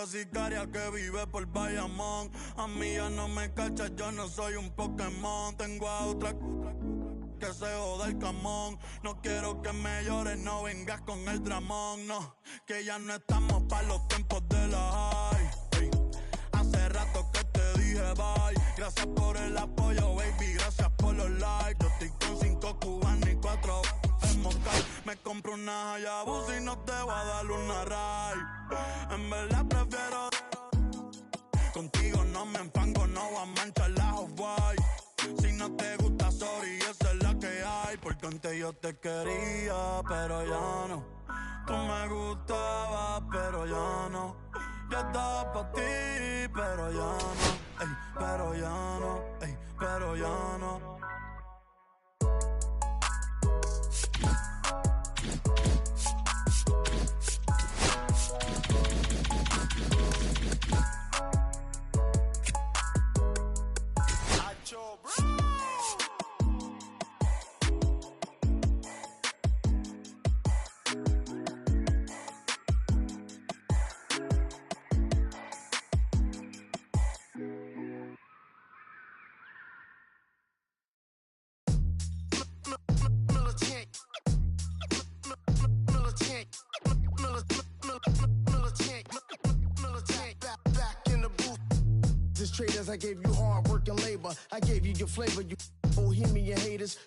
la sicaria que vive por Bayamón. A mí ya no me cachas, yo no soy un Pokémon. Tengo a otra que se joda el camón. No quiero que me llores, no vengas con el dramón. No, que ya no estamos para los tiempos de la high. Ey, hace rato que te dije bye. Gracias por el apoyo, baby, gracias por los likes. Yo estoy con 5 cubanos y 4 en Moscú. Me compro una Hayabusa y no te voy a dar una ride. En verdad prefiero contigo, no me enfango, no voy a manchar la Hawaii. Si no te gusta, sorry, esa es la que hay. Porque antes yo te quería, pero ya no. Tú me gustabas, pero ya no. Yo estaba pa' ti, pero ya no. Ey, pero ya no, ey, pero ya no. Traders, I gave you hard work and labor. I gave you your flavor, you bohemian haters.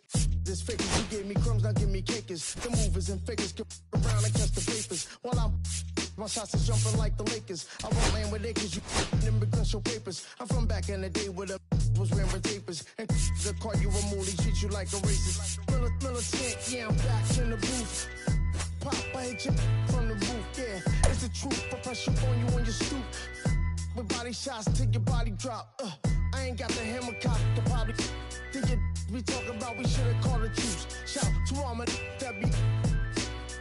This fakers, you gave me crumbs, now give me cakers. The movers and fakers get around and catch the papers. While I'm my shots is jumping like the Lakers. I won't land with acres, you immigrants show papers. I'm from back in the day where the was wearing tapers. And the call you a mooly, treat you like a racist. Militant, yeah, I'm back in the booth. Pop, I hit you from the roof, yeah. It's the truth, I press you on you on your stoop. With body shots till your body drop. I ain't got the hammer cock to probably think it we talk about. We should've called the truce. Shout to all my that be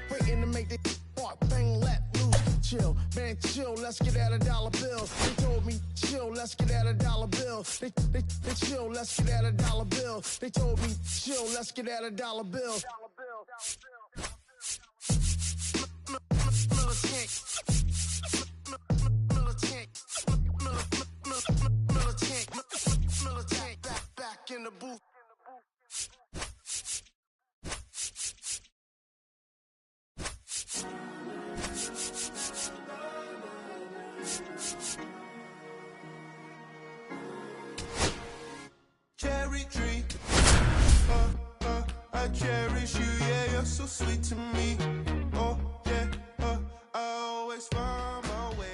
waiting to make the part bang let loose. Chill, man, chill. Let's get at $1 bill. They told me chill. Let's get at $1 bill. They chill. Let's get at $1 bill. They told me chill. Let's get at $1 bill. Militant, back in the booth. Cherry tree, I cherish you, yeah, you're so sweet to me. Oh yeah, I always find my way.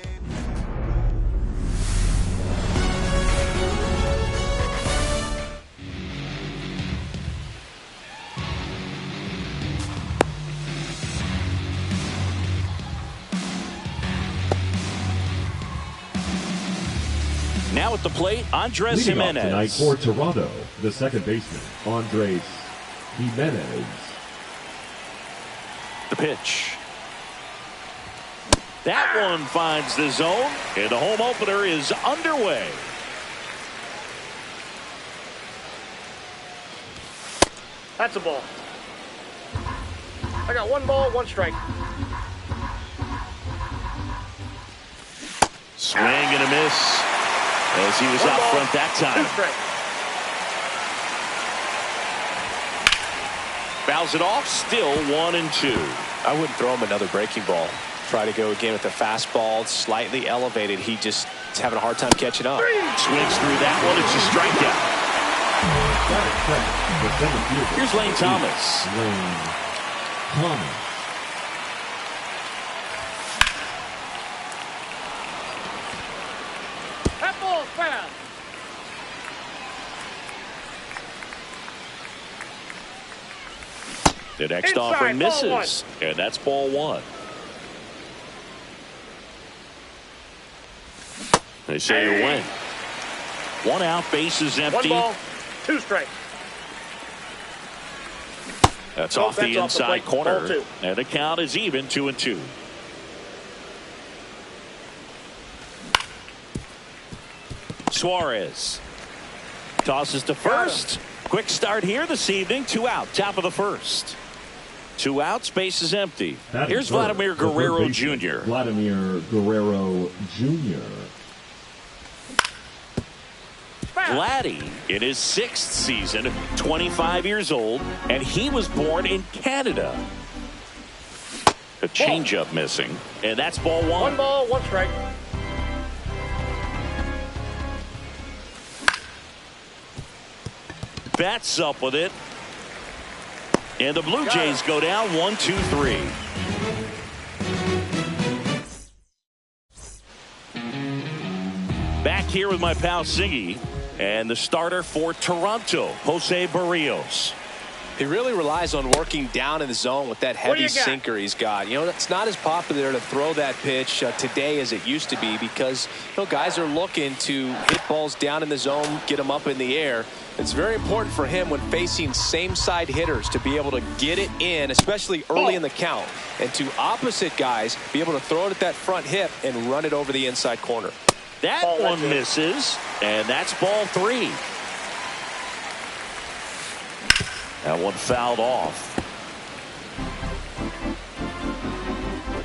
Now at the plate, Andres Gimenez. Tonight for Toronto, the second baseman, Andres Gimenez. The pitch. That one finds the zone, and the home opener is underway. That's a ball. I got 1 ball, 1 strike. Swing and a miss. As he was out front that time. Fouls it off, still 1-2. I wouldn't throw him another breaking ball. Try to go again with the fastball, slightly elevated. He just is having a hard time catching up. Swings through that one, it's a strikeout. Here's Lane Thomas. The next offering misses, and that's ball 1. They say you win. 1 out, bases empty. 1 ball, 2 strikes. That's off the inside corner, and the count is even, 2-2. Suarez tosses to first. Quick start here this evening. 2 out, top of the first. 2 outs, base is empty. Here's Here's Vladimir Guerrero Jr. Vladimir Guerrero Jr. Vladdy in his 6th season, 25 years old, and he was born in Canada. A changeup missing, and that's ball 1. 1 ball, 1 strike. Betts up with it. And the Blue Jays go down 1-2-3. Back here with my pal Siggy and the starter for Toronto, Jose Barrios. He really relies on working down in the zone with that heavy sinker he's got. You know, it's not as popular to throw that pitch today as it used to be because, you know, guys are looking to hit balls down in the zone, get them up in the air. It's very important for him when facing same side hitters to be able to get it in, especially early in the count, and to opposite guys be able to throw it at that front hip and run it over the inside corner. That one misses, and that's ball 3. That one fouled off.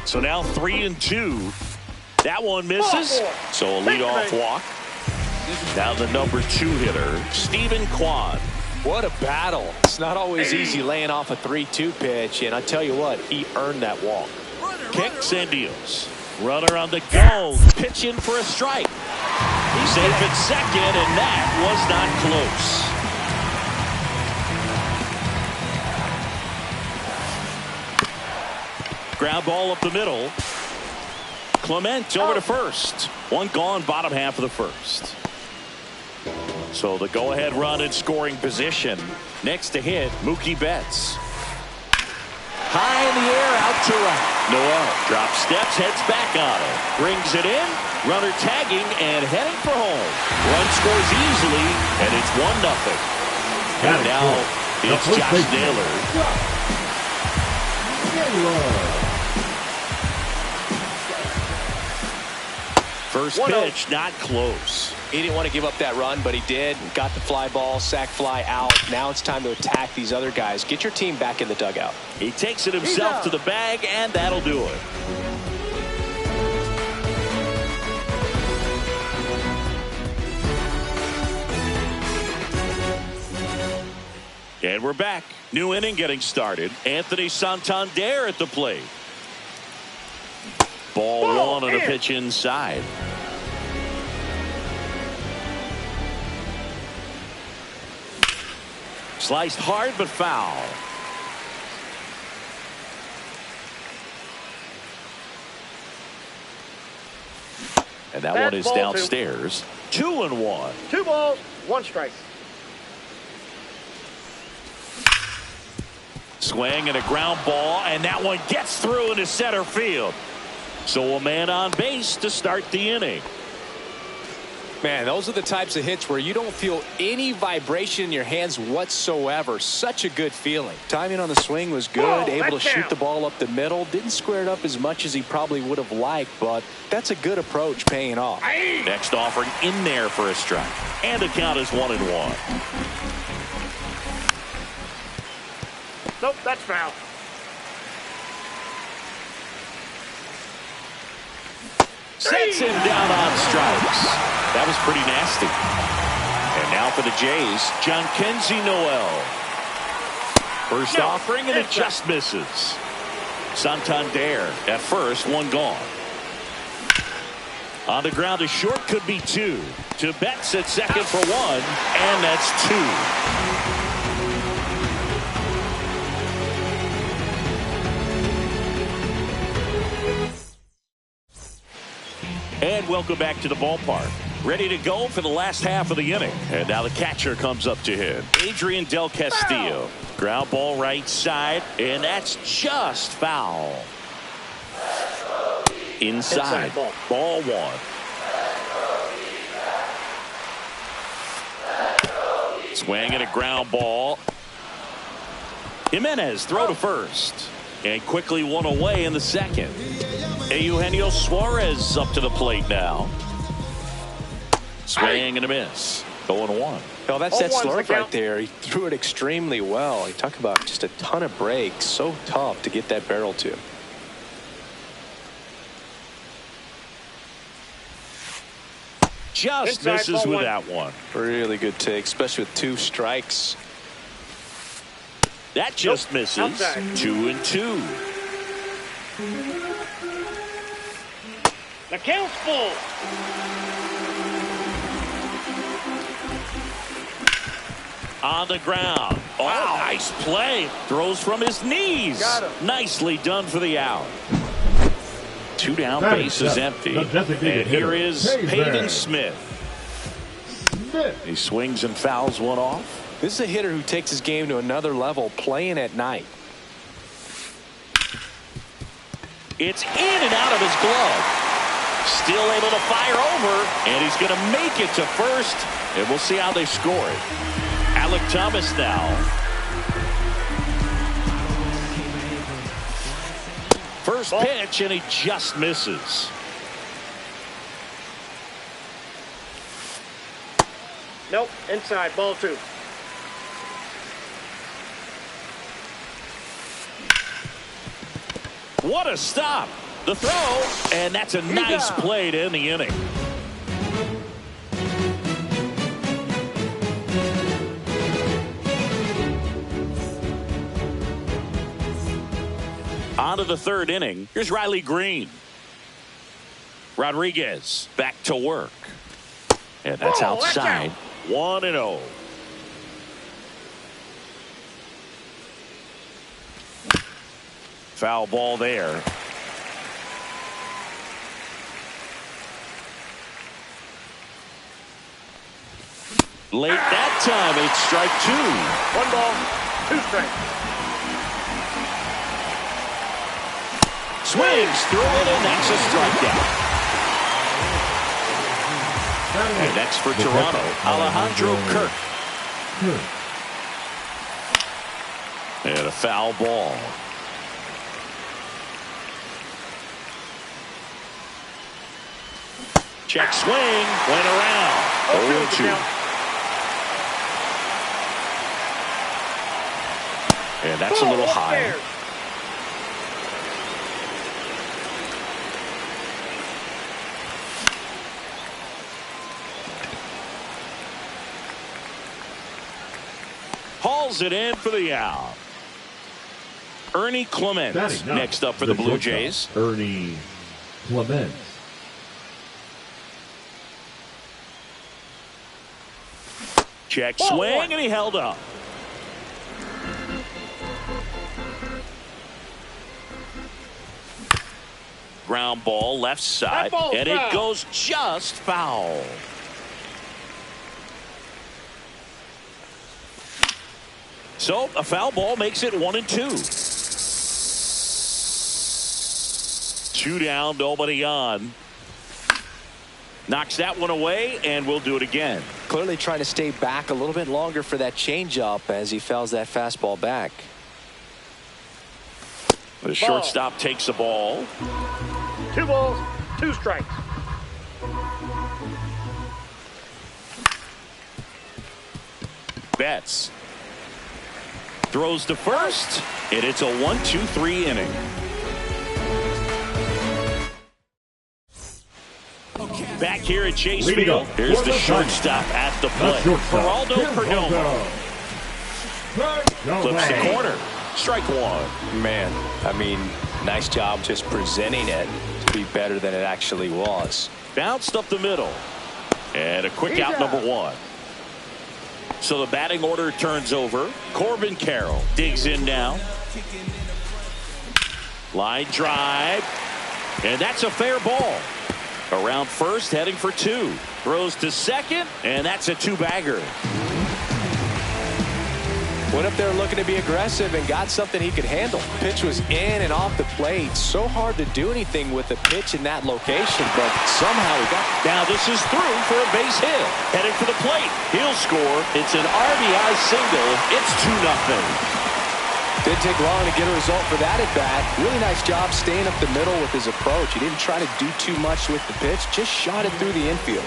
So now 3-2. That one misses. So a leadoff walk. Now the number 2 hitter, Stephen Kwan. What a battle. It's not always easy laying off a 3-2 pitch, and I tell you what, he earned that walk. Kicks and deals. Runner on the go. Pitch in for a strike. He's safe at second, and that was not close. Ground ball up the middle. Clement over to first. 1 gone, bottom half of the first. So the go-ahead run in scoring position. Next to hit, Mookie Betts. High in the air, out to right. Noel drops steps, heads back on it. Brings it in. Runner tagging and heading for home. Run scores easily, and it's 1-0. And now it's Josh Naylor. First pitch, not close. He didn't want to give up that run, but he did. Got the fly ball, sac fly out. Now it's time to attack these other guys. Get your team back in the dugout. He takes it himself to the bag, and that'll do it. And we're back. New inning getting started. Anthony Santander at the plate. Ball 1 on a pitch inside. Sliced hard but foul. And that one is downstairs. 2-1. 2 balls, 1 strike. Swing and a ground ball, and that one gets through into center field. So a man on base to start the inning. Man, those are the types of hits where you don't feel any vibration in your hands whatsoever. Such a good feeling. Timing on the swing was good. Able to shoot the ball up the middle. Didn't square it up as much as he probably would have liked, but that's a good approach paying off. Next offering in there for a strike. And the count is 1-1. Nope, that's foul. Sets him down on strikes. That was pretty nasty. And now for the Jays, Jhonkensy Noel. First offering, and it just misses. Santander at first, 1 gone. On the ground, a short could be 2. To Betts at second for 1, and that's 2. And welcome back to the ballpark. Ready to go for the last half of the inning. And now the catcher comes up to him. Adrian Del Castillo. Ground ball right side. And that's just foul. Inside. Ball 1. Swing and a ground ball. Jimenez throw to first. And quickly 1 away in the second. Eugenio Suarez up to the plate now. Swing and a miss. 0-1. Oh, that's that 0-1's the slurve right count. there. He threw it extremely well. You talk about just a ton of breaks. So tough to get that barrel to. Just Inside, misses ball with one. that one. Really good take, especially with 2 strikes. That just misses. Outside. 2-2. The count's full. On the ground. Oh, nice play. Throws from his knees. Got him. Nicely done for the out. 2 down, That base is is the empty. designated And here hitter, is Payton Payton Smith. Smith. He swings and fouls one off. This is a hitter who takes his game to another level playing at night. It's in and out of his glove. Still able to fire over, and he's going to make it to first, and we'll see how they score it. Alec Thomas now. First pitch, and he just misses. Nope. Inside. Ball 2. What a stop. The throw, and that's a nice play to end the inning. On to the 3rd inning. Here's Riley Green. Rodriguez back to work. And that's Oh, watch outside. out. 1-0. Foul ball there. Late that time, it's strike 2. 1 ball, 2 strikes. Swings through it, and that's a strikeout. And next for Toronto, Alejandro Kirk. And a foul ball. Check swing, went around. 0-2. And that's a little high. Hauls it in for the out. Ernie Clement next up for the Blue Jays. Ernie Clement. Check swing, and he held up. Ground ball left side, and it goes just foul. So a foul ball makes it 1-2. 2 down, nobody on. Knocks that one away, and we'll do it again. Clearly trying to stay back a little bit longer for that changeup as he fouls that fastball back. The shortstop takes the ball. 2 balls, 2 strikes. Betts throws to first, and it's a 1-2-3 inning. Back here at Chase Field, here's the shortstop at the plate. Geraldo Perdomo flips the corner. Strike 1. Man, I mean, nice job just presenting it to be better than it actually was. Bounced up the middle. And a quick out, number 1. So the batting order turns over. Corbin Carroll digs in now. Line drive. And that's a fair ball. Around first, heading for 2. Throws to second, and that's a 2-bagger. Went up there looking to be aggressive and got something he could handle. Pitch was in and off the plate. So hard to do anything with the pitch in that location, but somehow he got it. Now this is through for a base hit. Heading for the plate. He'll score. It's an RBI single. It's 2-0. Didn't take long to get a result for that at bat. Really nice job staying up the middle with his approach. He didn't try to do too much with the pitch, just shot it through the infield.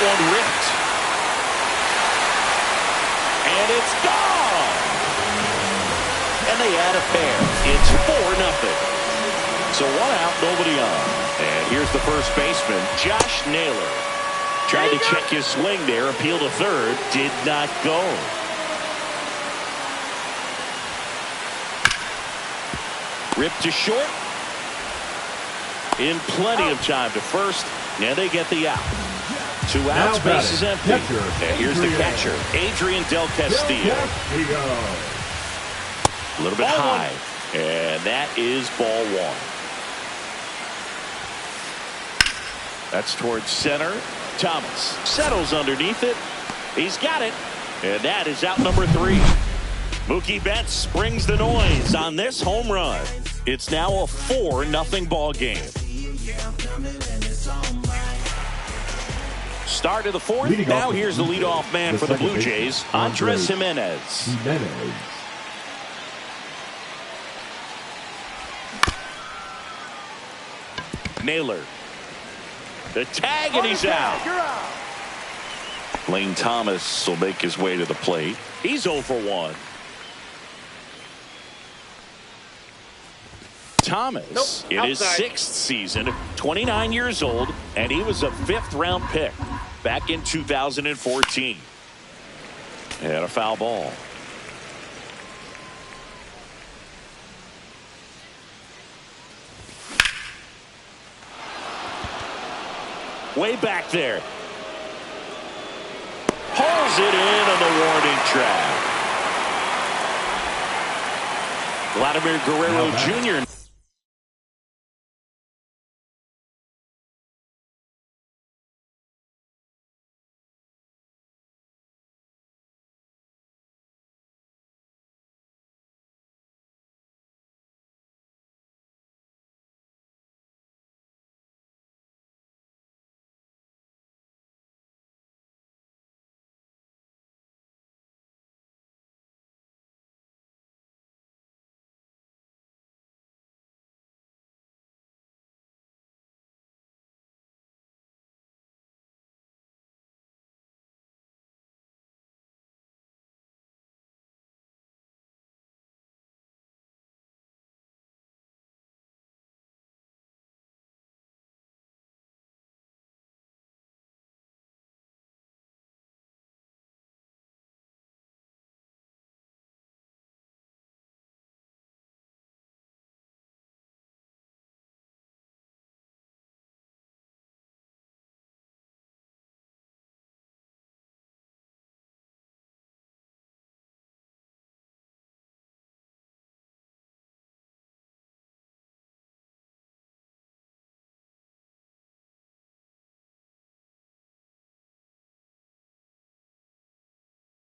one ripped. And it's gone. And they add a pair. It's 4-0. So 1 out, nobody on. And here's the first baseman, Josh Naylor. Tried to check his swing there, appeal to third, did not go. Ripped to short. In plenty of time to first, and they get the out. 2 outs, base is empty. And here's the catcher, Adrian Del Castillo. A little bit high, and that is ball 1. That's towards center. Thomas settles underneath it. He's got it, and that is out number 3. Mookie Betts brings the noise on this home run. It's now a 4-0 ball game. Start of the 4th. Now here's the leadoff man for the Blue Jays, Andres Gimenez. Naylor. The tag, and he's out. Lane Thomas will make his way to the plate. He's 0 for 1. Thomas in his 6th season, 29 years old, and he was a 5th-round pick back in 2014. And a foul ball. Way back there. Pulls it in on the warning track. Vladimir Guerrero Jr.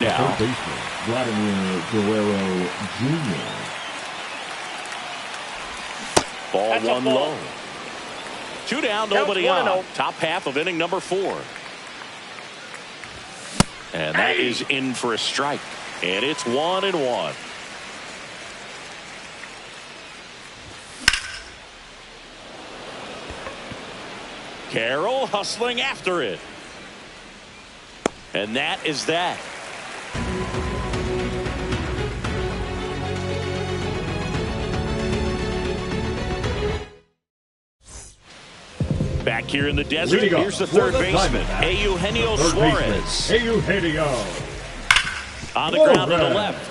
Now, Vladimir Guerrero Jr. Ball 1 low. 2 down, nobody on. Top half of inning number 4. And that is in for a strike. And it's 1-1. Carroll hustling after it. And that is that. Back here in the desert, here's the third baseman, Eugenio Suarez. Eugenio. On the ground to the left.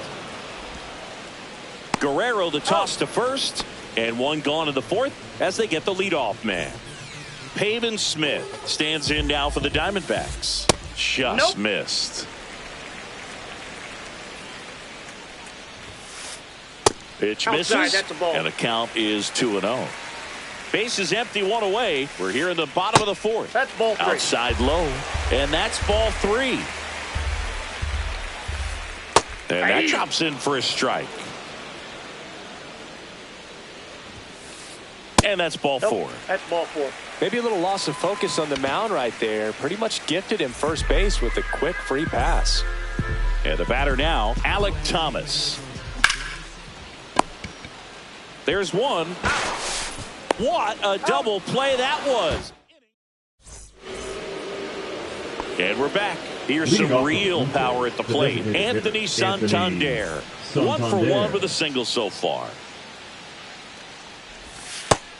Guerrero the toss to first, and 1 gone in the 4th as they get the leadoff man. Pavin Smith stands in now for the Diamondbacks. Just missed. Pitch misses, that's a ball. and the count is 2-0. Base is empty, 1 away. We're here in the bottom of the 4th. That's ball 3. Outside low, and that's ball 3. And that drops in for a strike. And that's ball 4. That's ball 4. Maybe a little loss of focus on the mound right there. Pretty much gifted him first base with a quick free pass. And the batter now, Alek Thomas. There's 1. What a double play that was. And we're back. Here's some real power at the plate. Anthony Santander. 1-for-1 with a single so far.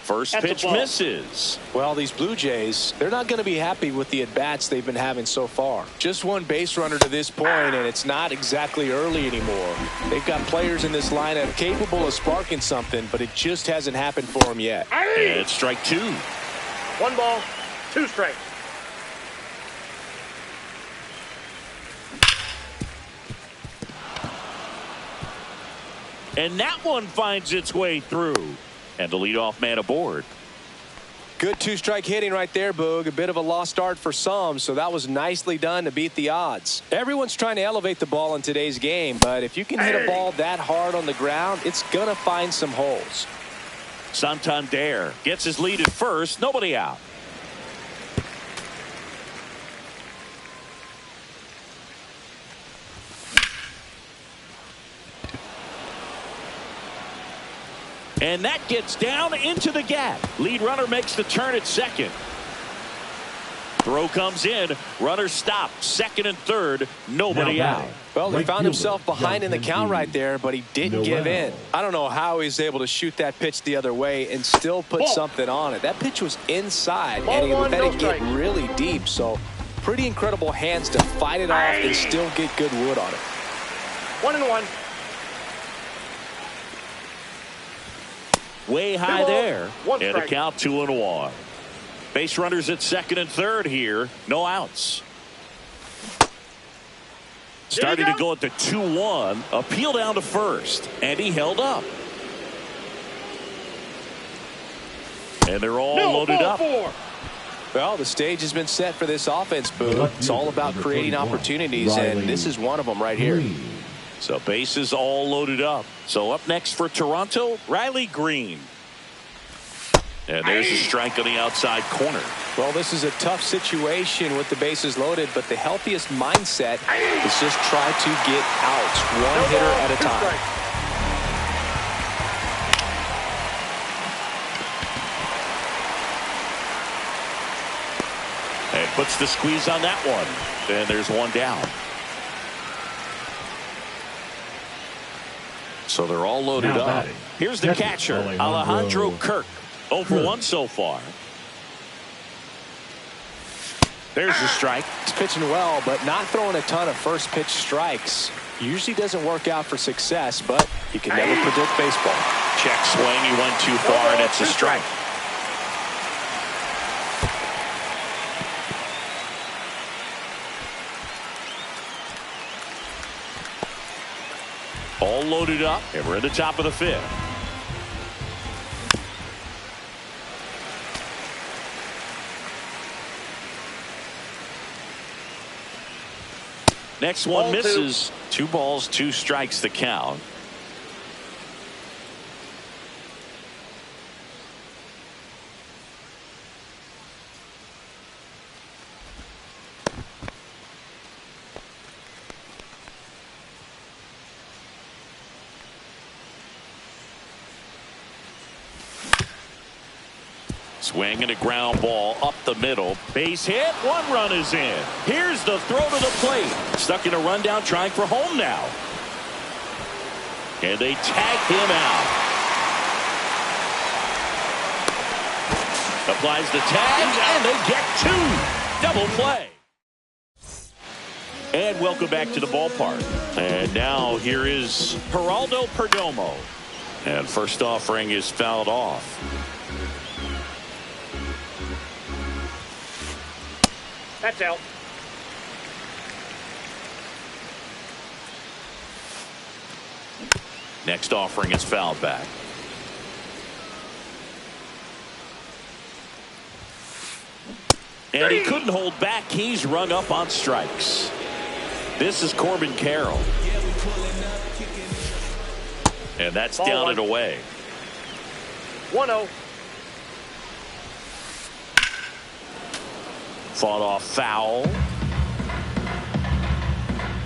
First pitch misses. Well, these Blue Jays, they're not going to be happy with the at-bats they've been having so far. Just one base runner to this point, and it's not exactly early anymore. They've got players in this lineup capable of sparking something, but it just hasn't happened for them yet. And it's strike 2. 1 ball, 2 strikes. And that one finds its way through. And the leadoff man aboard. Good 2-strike hitting right there, Boog. A bit of a lost start for some, so that was nicely done to beat the odds. Everyone's trying to elevate the ball in today's game, but if you can hit a ball that hard on the ground, it's going to find some holes. Santander gets his lead at first. Nobody out. And that gets down into the gap. Lead runner makes the turn at second. Throw comes in. Runner stopped. Second and third. Nobody out. Well, he found himself behind in the count right there, but he didn't give in. I don't know how he's able to shoot that pitch the other way and still put something on it. That pitch was inside, and he let it get really deep. So pretty incredible hands to fight it off and still get good wood on it. 1-1. Way high there. And a count 2-1. Base runners at second and third here. No outs. Starting to go at the 2-1. Appeal down to first. And he held up. And they're all loaded up. Well, the stage has been set for this offense, Boo. It's all about creating opportunities, and this is one of them right here. So bases all loaded up. So up next for Toronto, Riley Green. And there's a strike on the outside corner. Well, this is a tough situation with the bases loaded, but the healthiest mindset is just try to get outs one hitter at a time. And puts the squeeze on that one. And there's one down. So they're all loaded up. Here's the catcher, Alejandro Kirk. 0-for-1 so far. There's the strike. He's pitching well, but not throwing a ton of first pitch strikes. Usually doesn't work out for success, but you can never predict baseball. Check swing. He went too far, and it's a strike. All loaded up, and we're at the top of the fifth. Next one misses. 2 balls, 2 strikes the count. Swing and a ground ball up the middle. Base hit. 1 run is in. Here's the throw to the plate. Stuck in a rundown, trying for home now. And they tag him out. Applies the tag, and they get 2. Double play. And welcome back to the ballpark. And now here is Geraldo Perdomo. And first offering is fouled off. That's out. Next offering is fouled back. And he couldn't hold back. He's rung up on strikes. This is Corbin Carroll. And that's down and away. 1-0. Fought off foul.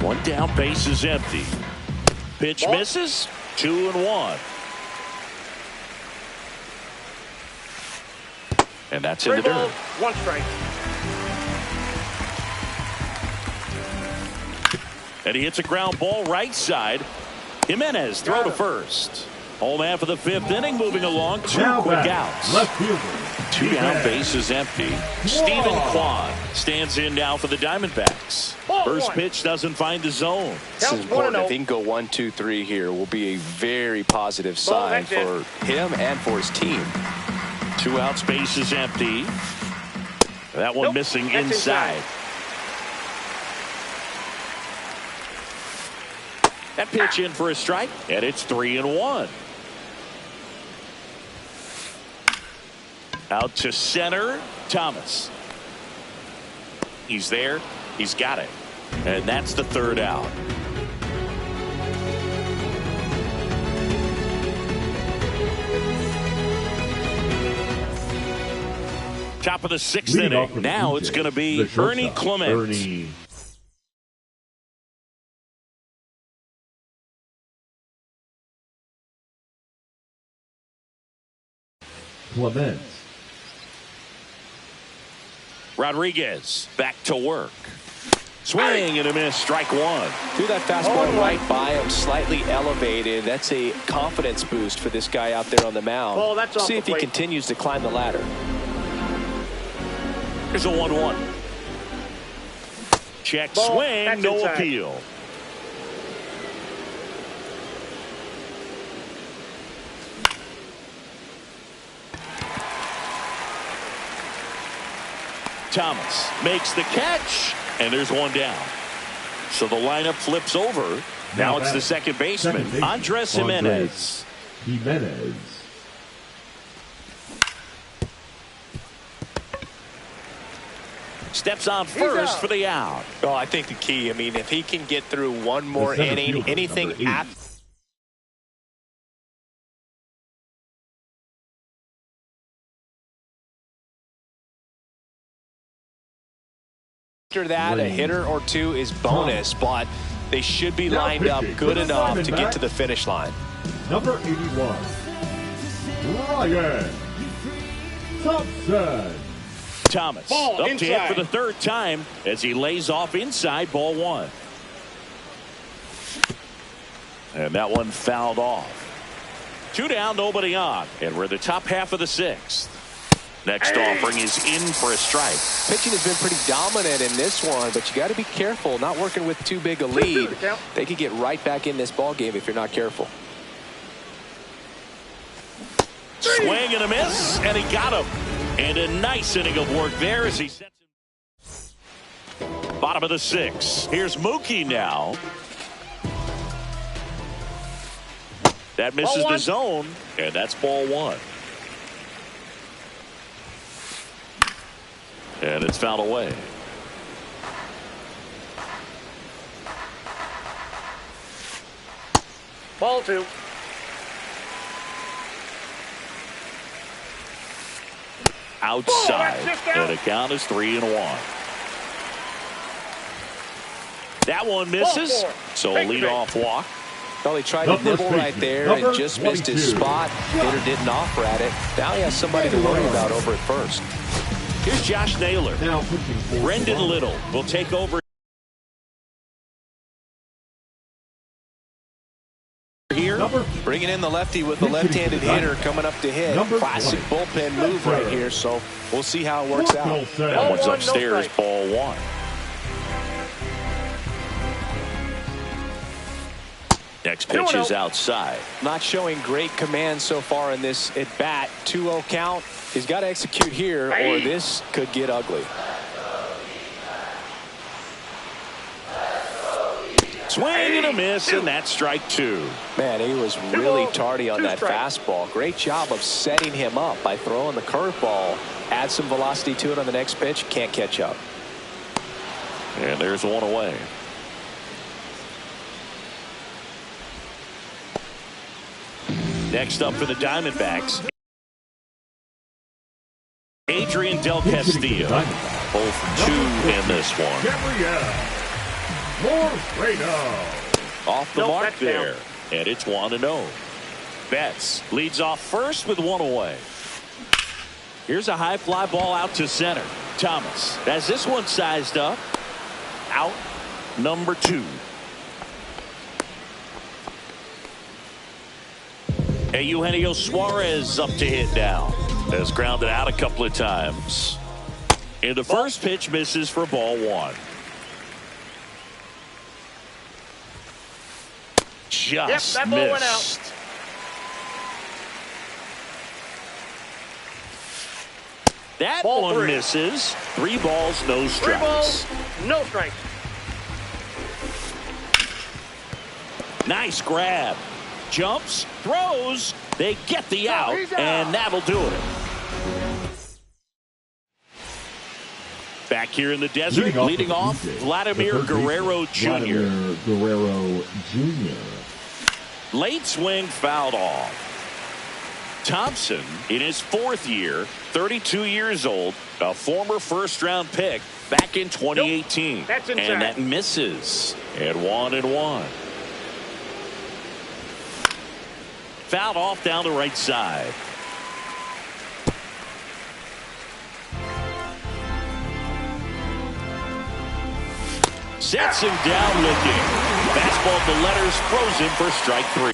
1 down, base is empty. Pitch misses. 2-1. And that's in the dirt. 1 strike. And he hits a ground ball right side. Jimenez throw to first. Home half of the 5th inning, moving along. 2 quick outs. Left fielder. 2 down, bases empty. Stephen Kwan stands in now for the Diamondbacks. First pitch doesn't find the zone. This is important. If he can go 1, 2, 3 here, will be a very positive sign for him and for his team. 2 outs, bases empty. That one missing inside. That pitch in for a strike, and it's 3-1. Out to center, Thomas. He's there. He's got it. And that's the 3rd out. Top of the 6th inning. Now it's going to be Ernie Clement. Clement. Rodriguez back to work. Swing and a miss, strike 1. Threw that fastball right by him, slightly elevated. That's a confidence boost for this guy out there on the mound. See if he continues to climb the ladder. Here's a 1-1. Check swing, no appeal. Thomas makes the catch, and there's 1 down. So the lineup flips over. Now it's the second baseman, Andres Jimenez. Steps on first for the out. Well, I think the key, I mean, if he can get through one more inning, anything after that, a hitter or 2 is bonus, but they should be lined up good enough to get to the finish line. Number 81, Ryan Thompson. Thomas up to hit for the 3rd time as he lays off inside, ball 1. And that one fouled off. 2 down, nobody on, and we're in the top half of the 6th. Next offering is in for a strike. Pitching has been pretty dominant in this one, but you got to be careful, not working with too big a lead. They could get right back in this ball game if you're not careful. Swing and a miss, and he got him. And a nice inning of work there as he sets him. Bottom of the 6th. Here's Mookie now. That misses the zone, and that's ball 1. And it's fouled away. Ball 2. Outside, and the count is 3-1. That one misses, so a leadoff walk. Well, he tried to nibble right there and just missed his spot. Hitter didn't offer at it. Now he has somebody to worry about over at first. Here's Josh Naylor. Brendan Little will take over here. Bringing in the lefty with the left-handed hitter coming up to hit. Classic bullpen move right here, so we'll see how it works out. That one's upstairs, ball 1. Next pitch is outside. Not showing great command so far in this at-bat. 2-0 count. He's got to execute here, or this could get ugly. Swing and a miss, and that's strike 2. Man, he was really tardy on that fastball. Great job of setting him up by throwing the curveball. Add some velocity to it on the next pitch. Can't catch up. And there's 1 away. Next up for the Diamondbacks, Adrian Del Castillo. Both 2 in this one. Off the mark there. And it's 1-0. Betts leads off first with 1 away. Here's a high fly ball out to center. Thomas has this one sized up. Out number 2. And Eugenio Suarez up to hit now. Has grounded out a couple of times. And the first pitch misses for ball one. Just that ball went out. That Ball one three. misses. 3 balls, no strikes. 3 balls, no strikes. Nice grab. Jumps, throws. They get the out, and that'll do it. Back here in the desert, leading off, Vladimir Guerrero Jr. Vladimir Guerrero Jr. Late swing fouled off. Thompson, in his 4th year, 32 years old, a former first-round pick back in 2018. Nope. That's inside. And that misses at 1-1. Fouled off down the right side. Sets him down looking. Fastball to letters, frozen for strike 3.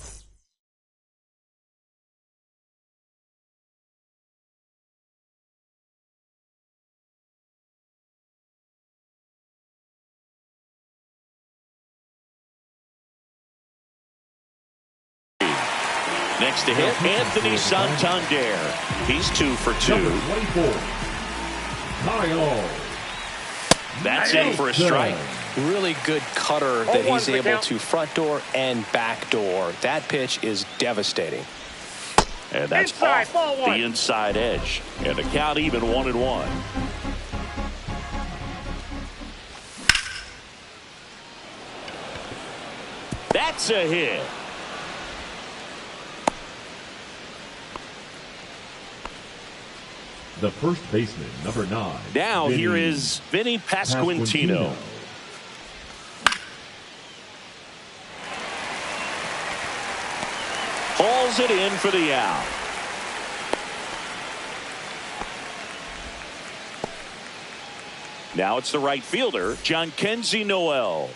Next to hit, Anthony Santander. He's 2 for 2. Number 24, Kyle. That's in for a strike. Really good cutter that he's 0-1 able count. to front door and back door. That pitch is devastating. And that's Inside, off ball one. the inside edge. And the count even 1-1. That's a hit. The first baseman, number 9. Now Vinny here is Vinny Pasquantino. Hauls it in for the out. Now it's the right fielder, Jhonkensy Noel.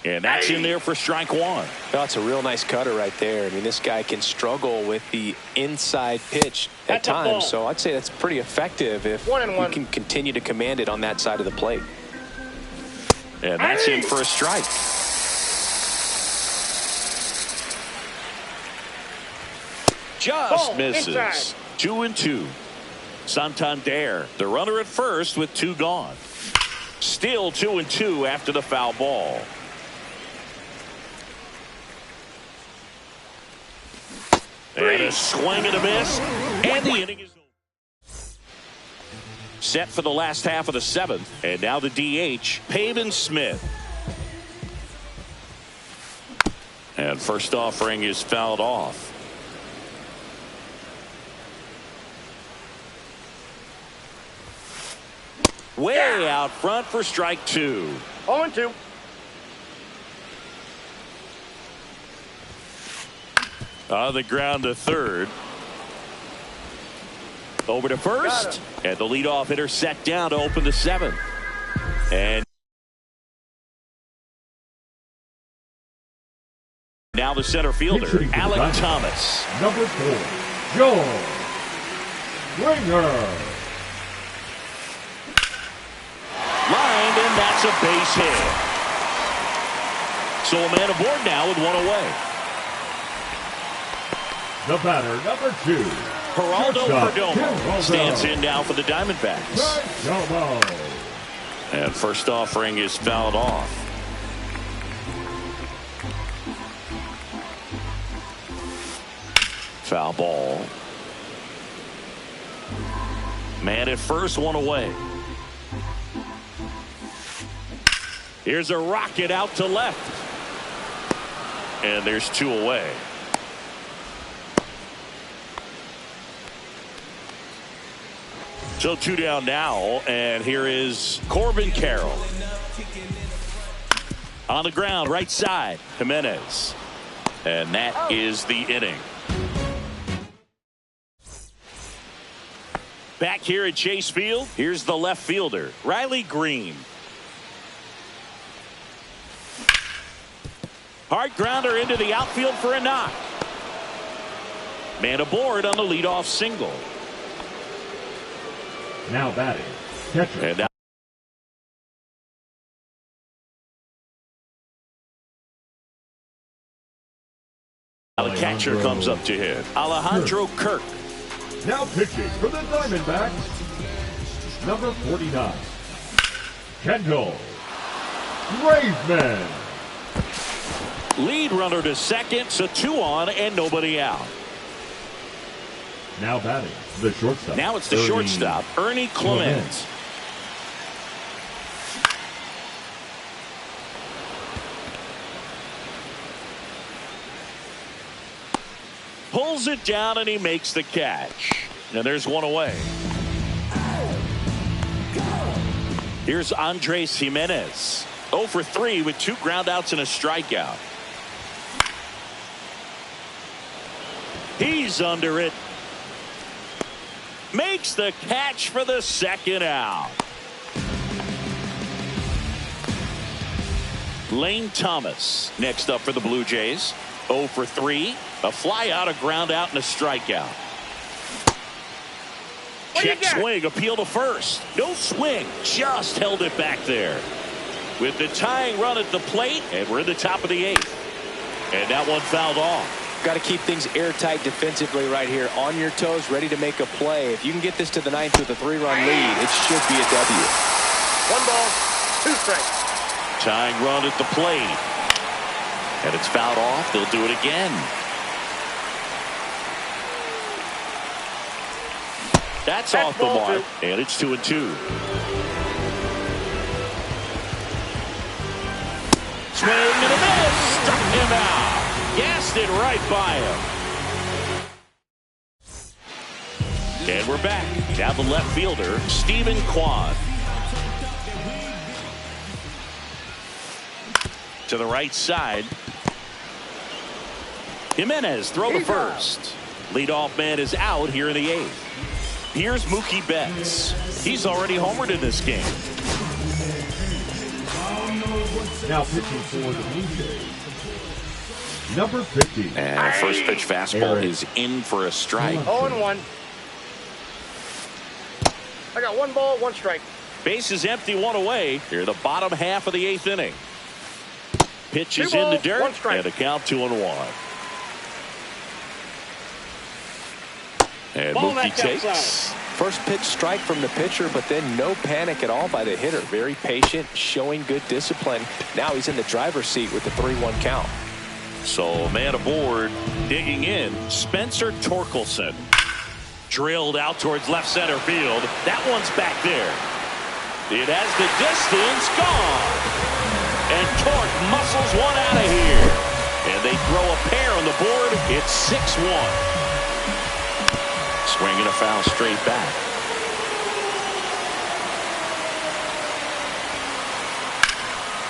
And that's in there for strike 1. That's a real nice cutter right there. I mean, this guy can struggle with the inside pitch at That's a ball. times. So I'd say that's pretty effective if 1-1. you can continue to command it on that side of the plate. And that's in for a strike. Just Ball, misses. inside. 2-2. Santander, the runner at first with 2 gone. Still 2-2 after the foul ball. And a swing and a miss. And the inning is over. Set for the last half of the 7th. And now the DH, Pavin Smith. And first offering is fouled off. Way out front for strike 2. 0-2. On the ground to third. Over to first. And the leadoff hitter set down to open the 7th. And now the center fielder, Pitching for the Alec Diamondbacks, Thomas. Number 4, Joe Springer. Lined, and that's a base hit. So a man aboard now with 1 away. The batter, number 2, Geraldo shortstop, Perdomo stands in now for the Diamondbacks. Perdomo. And first offering is fouled off. Foul ball. Man at first, 1 away. Here's a rocket out to left. And there's 2 away. So 2 down now, and here is Corbin Carroll. On the ground, right side, Jimenez. And that is the inning. Back here at Chase Field, here's the left fielder, Riley Green. Hard grounder into the outfield for a knock. Man aboard on the leadoff single. Now batting, catcher. And now the catcher comes up to hit. Alejandro Kirk. Now pitching for the Diamondbacks, number 49, Kendall Graveman. Lead runner to second, so 2 on and nobody out. Now batting, the shortstop. Now it's the shortstop, Ernie Clement. Pulls it down and he makes the catch. And there's one away. Here's Andres Jimenez. 0 for 3 with 2 groundouts and a strikeout. He's under it. Makes the catch for the second out. Lane Thomas next up for the Blue Jays. 0 for 3. A fly out, a ground out, and a strikeout. Check swing, appeal to first. No swing, just held it back there. With the tying run at the plate, and we're in the top of the 8th. And that one fouled off. Got to keep things airtight defensively right here. On your toes, ready to make a play. If you can get this to the 9th with a 3-run lead, it should be a W. 1 ball, 2 strikes. Tying run at the plate. And it's fouled off. They'll do it again. That's off the mark. And it's 2-2. Swing and a miss. Struck him out. Gassed it right by him. And we're back. Now the left fielder, Stephen Kwan. To the right side. Jimenez throw to first. Leadoff man is out here in the 8th. Here's Mookie Betts. He's already homered in this game. Now pitching for the Blue Jays, number 50. And first pitch fastball is in for a strike. 0-1. I got 1 ball, 1 strike. Base is empty, 1 away. Here the bottom half of the 8th inning. Pitch is in the dirt. And a count 2-1. And Mookie takes. First pitch strike from the pitcher, but then no panic at all by the hitter. Very patient, showing good discipline. Now he's in the driver's seat with the 3-1 count. So man aboard, digging in, Spencer Torkelson. Drilled out towards left center field. That one's back there. It has the distance, gone. And Torque muscles one out of here. And they throw a pair on the board. It's 6-1. Swinging a foul straight back.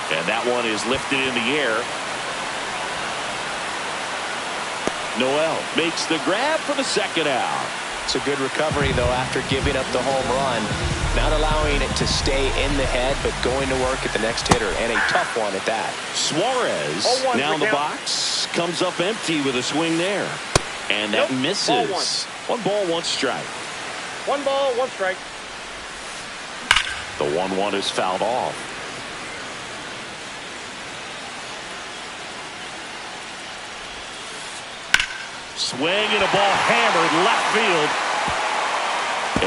And that one is lifted in the air. Noel makes the grab for the second out. It's a good recovery, though, after giving up the home run. Not allowing it to stay in the head, but going to work at the next hitter, and a tough one at that. Suarez now in the box. Comes up empty with a swing there. And that misses. 1 ball, 1 strike. 1 ball, 1 strike. The 1-1 is fouled off. Swing and a ball hammered left field.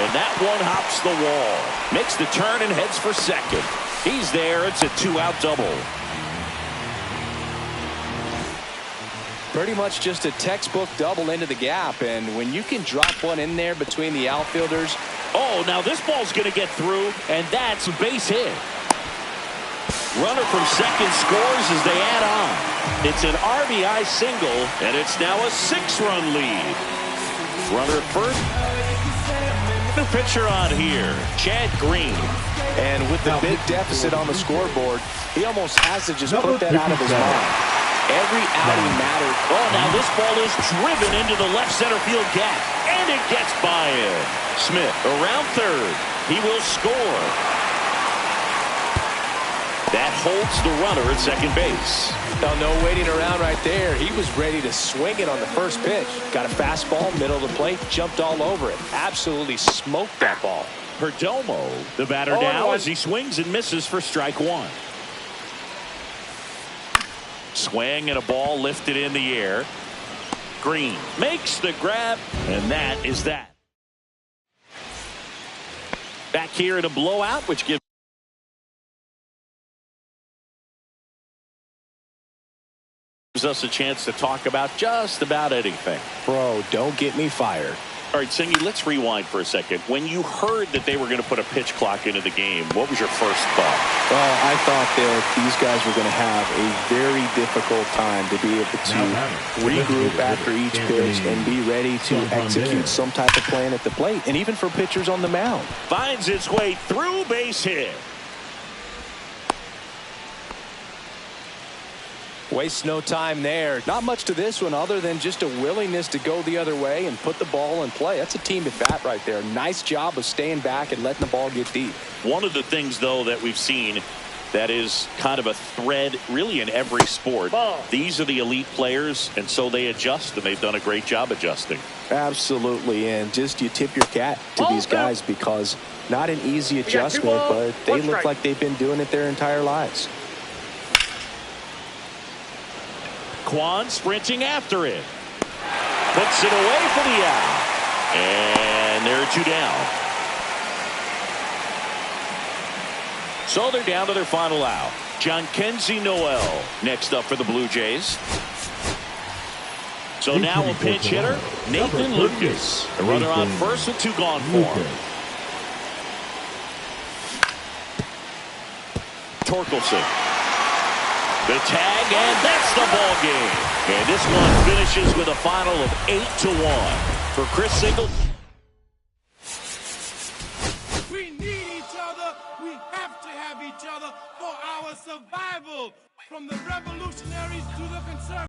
And that one hops the wall. Makes the turn and heads for second. He's there. It's a 2-out double. Pretty much just a textbook double into the gap, and when you can drop one in there between the outfielders. Oh, now this ball's going to get through, and that's a base hit. Runner from second scores as they add on. It's an RBI single, and it's now a 6-run lead. Runner at first. The pitcher on here, Chad Green. And with the big deficit on the scoreboard, he almost has to just put that out of his mind. Every outing mattered. Oh, now this ball is driven into the left center field gap, and it gets by him. Smith around third. He will score. That holds the runner at second base. No waiting around right there. He was ready to swing it on the first pitch. Got a fastball, middle of the plate, jumped all over it. Absolutely smoked that ball. Perdomo, the batter now, as he swings and misses for strike one. Swing and a ball lifted in the air. Green makes the grab, and that is that. Back here in a blowout, which gives us a chance to talk about just about anything. Bro, don't get me fired. All right, Singy, let's rewind for a second. When you heard that they were going to put a pitch clock into the game, what was your first thought? Well, I thought that these guys were going to have a very difficult time to be able to regroup after each pitch and be ready to execute some type of plan at the plate, and even for pitchers on the mound. Finds its way through, base hit. Wastes no time there. Not much to this one other than just a willingness to go the other way and put the ball in play. That's a team at bat right there. Nice job of staying back and letting the ball get deep. One of the things, though, that we've seen that is kind of a thread really in every sport. These are the elite players, and so they adjust, and they've done a great job adjusting. Absolutely, and just you tip your cap to these guys because not an easy adjustment, but they look like they've been doing it their entire lives. Kwan sprinting after it. Puts it away for the out. And there are two down. So they're down to their final out. Jhonkensy Noel next up for the Blue Jays. So now a pinch hitter, Nathan Lucas. The runner on first with two gone for him. Torkelson. The tag, and that's the ball game. And this one finishes with a final of 8-1 for Chris Singleton. We need each other. We have to have each other for our survival. From the revolutionaries to the conservatives.